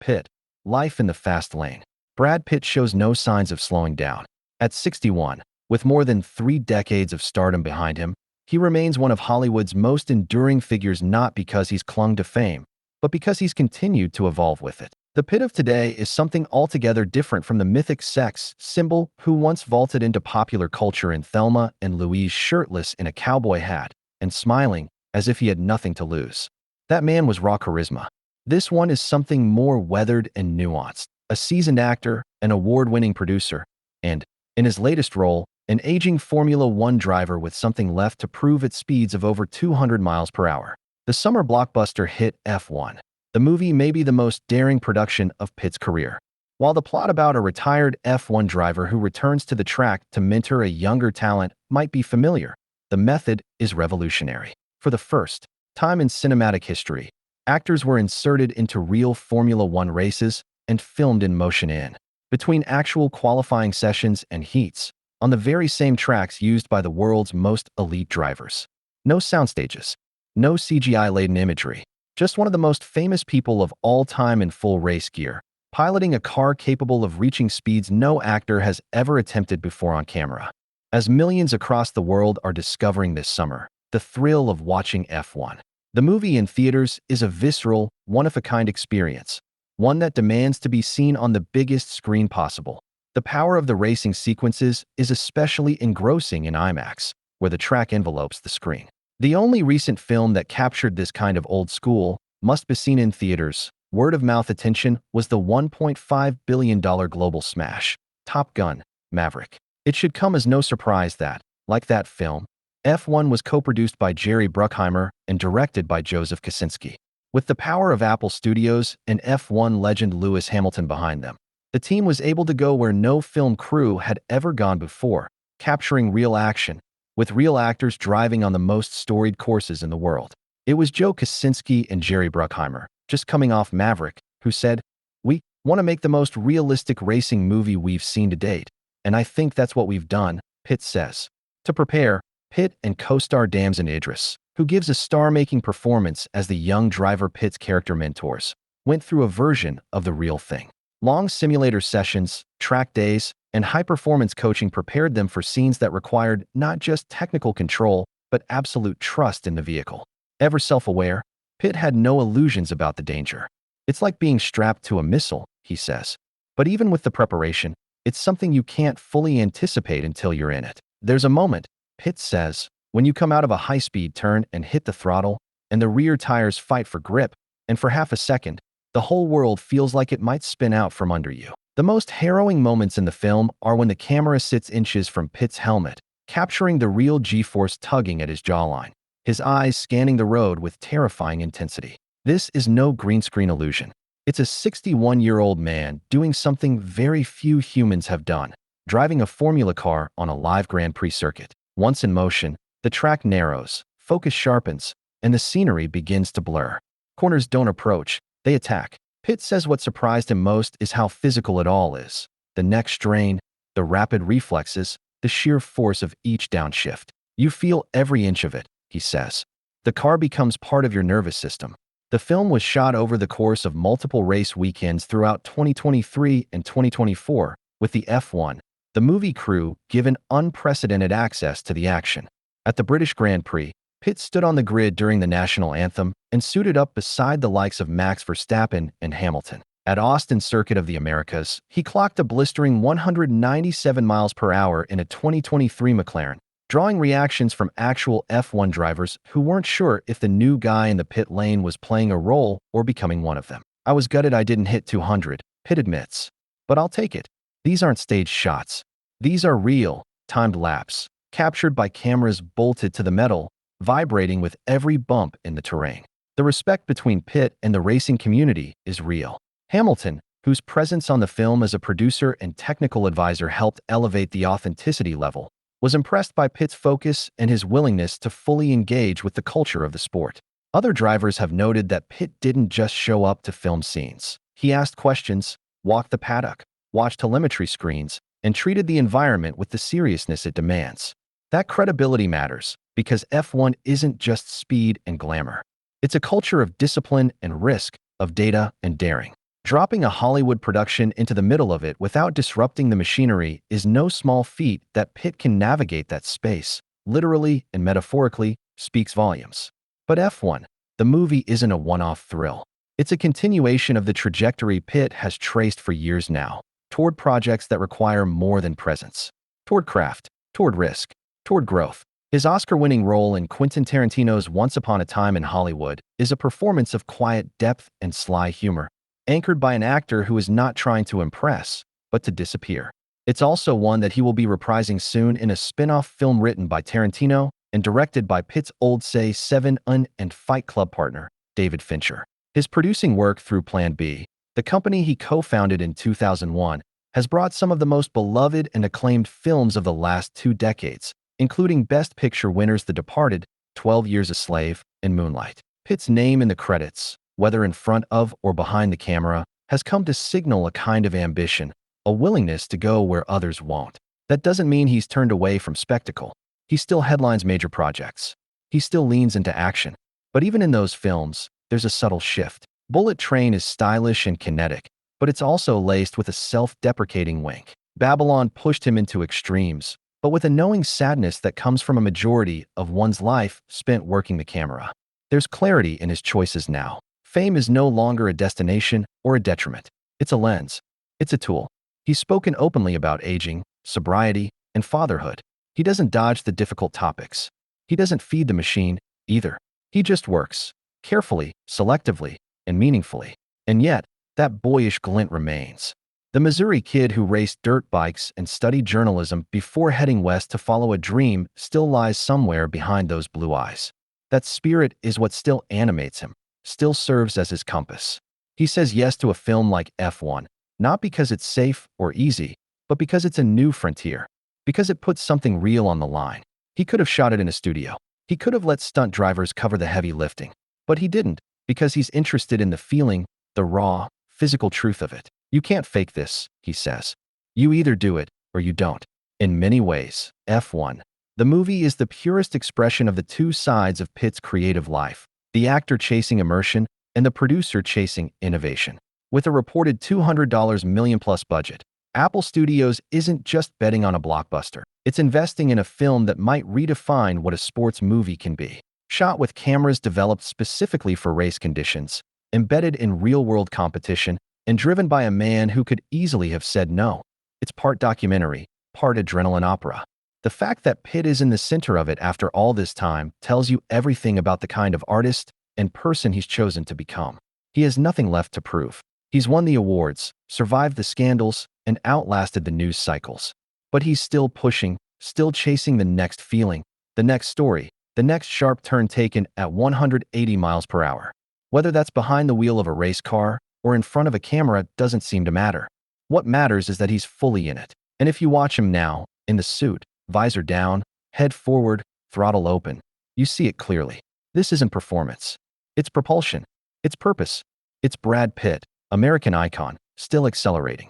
Pitt, life in the fast lane. Brad Pitt shows no signs of slowing down. At 61, with more than 3 decades of stardom behind him, he remains one of Hollywood's most enduring figures, not because he's clung to fame, but because he's continued to evolve with it. The Pitt of today is something altogether different from the mythic sex symbol who once vaulted into popular culture in Thelma and Louise, shirtless in a cowboy hat and smiling as if he had nothing to lose. That man was raw charisma. This one is something more weathered and nuanced. A seasoned actor, an award-winning producer, and, in his latest role, an aging Formula One driver with something left to prove at speeds of over 200 miles per hour. The summer blockbuster hit F1. The movie may be the most daring production of Pitt's career. While the plot about a retired F1 driver who returns to the track to mentor a younger talent might be familiar, the method is revolutionary. For the first time in cinematic history, actors were inserted into real Formula One races and filmed in motion in between actual qualifying sessions and heats, on the very same tracks used by the world's most elite drivers. No soundstages, no CGI-laden imagery, just one of the most famous people of all time in full race gear, piloting a car capable of reaching speeds no actor has ever attempted before on camera. As millions across the world are discovering this summer the thrill of watching F1, the movie in theaters is a visceral, one-of-a-kind experience, one that demands to be seen on the biggest screen possible. The power of the racing sequences is especially engrossing in IMAX, where the track envelopes the screen. The only recent film that captured this kind of old school, must-be-seen in theaters, word-of-mouth attention was the $1.5 billion global smash, Top Gun: Maverick. It should come as no surprise that, like that film, F1 was co-produced by Jerry Bruckheimer and directed by Joseph Kosinski. With the power of Apple Studios and F1 legend Lewis Hamilton behind them, the team was able to go where no film crew had ever gone before, capturing real action, with real actors driving on the most storied courses in the world. It was Joe Kosinski and Jerry Bruckheimer, just coming off Maverick, who said, "We want to make the most realistic racing movie we've seen to date, and I think that's what we've done," Pitt says. To prepare, Pitt and co-star Damson Idris, who gives a star-making performance as the young driver Pitt's character mentors, went through a version of the real thing. Long simulator sessions, track days, and high-performance coaching prepared them for scenes that required not just technical control, but absolute trust in the vehicle. Ever self-aware, Pitt had no illusions about the danger. "It's like being strapped to a missile," he says. But even with the preparation, it's something you can't fully anticipate until you're in it. "There's a moment," Pitt says, "when you come out of a high-speed turn and hit the throttle, and the rear tires fight for grip, and for half a second, the whole world feels like it might spin out from under you." The most harrowing moments in the film are when the camera sits inches from Pitt's helmet, capturing the real G-force tugging at his jawline, his eyes scanning the road with terrifying intensity. This is no green screen illusion. It's a 61-year-old man doing something very few humans have done, driving a Formula car on a live Grand Prix circuit. Once in motion, the track narrows, focus sharpens, and the scenery begins to blur. Corners don't approach, they attack. Pitt says what surprised him most is how physical it all is. The neck strain, the rapid reflexes, the sheer force of each downshift. You feel every inch of it, he says. The car becomes part of your nervous system. The film was shot over the course of multiple race weekends throughout 2023 and 2024, with the F1, the movie crew, given unprecedented access to the action. At the British Grand Prix, Pitt stood on the grid during the national anthem and suited up beside the likes of Max Verstappen and Hamilton. At Austin Circuit of the Americas, he clocked a blistering 197 miles per hour in a 2023 McLaren, drawing reactions from actual F1 drivers who weren't sure if the new guy in the pit lane was playing a role or becoming one of them. "I was gutted I didn't hit 200, Pitt admits. But I'll take it. These aren't staged shots. These are real, timed laps, captured by cameras bolted to the metal, vibrating with every bump in the terrain." The respect between Pitt and the racing community is real. Hamilton, whose presence on the film as a producer and technical advisor helped elevate the authenticity level, was impressed by Pitt's focus and his willingness to fully engage with the culture of the sport. Other drivers have noted that Pitt didn't just show up to film scenes. He asked questions, walked the paddock, watched telemetry screens, and treated the environment with the seriousness it demands. That credibility matters, because F1 isn't just speed and glamour. It's a culture of discipline and risk, of data and daring. Dropping a Hollywood production into the middle of it without disrupting the machinery is no small feat. That Pitt can navigate that space, literally and metaphorically, speaks volumes. But F1, the movie, isn't a one-off thrill. It's a continuation of the trajectory Pitt has traced for years now, toward projects that require more than presence, toward craft, toward risk, toward growth. His Oscar-winning role in Quentin Tarantino's Once Upon a Time in Hollywood is a performance of quiet depth and sly humor, anchored by an actor who is not trying to impress, but to disappear. It's also one that he will be reprising soon in a spin-off film written by Tarantino and directed by Pitt's old Say 7 and Fight Club partner, David Fincher. His producing work through Plan B, the company he co-founded in 2001, has brought some of the most beloved and acclaimed films of the last 2 decades, including Best Picture winners The Departed, 12 Years a Slave, and Moonlight. Pitt's name in the credits, whether in front of or behind the camera, has come to signal a kind of ambition, a willingness to go where others won't. That doesn't mean he's turned away from spectacle. He still headlines major projects. He still leans into action. But even in those films, there's a subtle shift. Bullet Train is stylish and kinetic, but it's also laced with a self-deprecating wink. Babylon pushed him into extremes, but with a knowing sadness that comes from a majority of one's life spent working the camera. There's clarity in his choices now. Fame is no longer a destination or a detriment. It's a lens. It's a tool. He's spoken openly about aging, sobriety, and fatherhood. He doesn't dodge the difficult topics. He doesn't feed the machine, either. He just works, carefully, selectively, and meaningfully. And yet, that boyish glint remains. The Missouri kid who raced dirt bikes and studied journalism before heading west to follow a dream still lies somewhere behind those blue eyes. That spirit is what still animates him, still serves as his compass. He says yes to a film like F1, not because it's safe or easy, but because it's a new frontier, because it puts something real on the line. He could have shot it in a studio. He could have let stunt drivers cover the heavy lifting, but he didn't, because he's interested in the feeling, the raw, physical truth of it. You can't fake this, he says. You either do it or you don't. In many ways, F1, the movie, is the purest expression of the two sides of Pitt's creative life, the actor chasing immersion and the producer chasing innovation. With a reported $200 million-plus budget, Apple Studios isn't just betting on a blockbuster. It's investing in a film that might redefine what a sports movie can be. Shot with cameras developed specifically for race conditions, embedded in real-world competition, and driven by a man who could easily have said no. It's part documentary, part adrenaline opera. The fact that Pitt is in the center of it after all this time tells you everything about the kind of artist and person he's chosen to become. He has nothing left to prove. He's won the awards, survived the scandals, and outlasted the news cycles. But he's still pushing, still chasing the next feeling, the next story, the next sharp turn taken at 180 miles per hour. Whether that's behind the wheel of a race car or in front of a camera doesn't seem to matter. What matters is that he's fully in it. And if you watch him now, in the suit, visor down, head forward, throttle open, you see it clearly. This isn't performance. It's propulsion. It's purpose. It's Brad Pitt, American icon, still accelerating.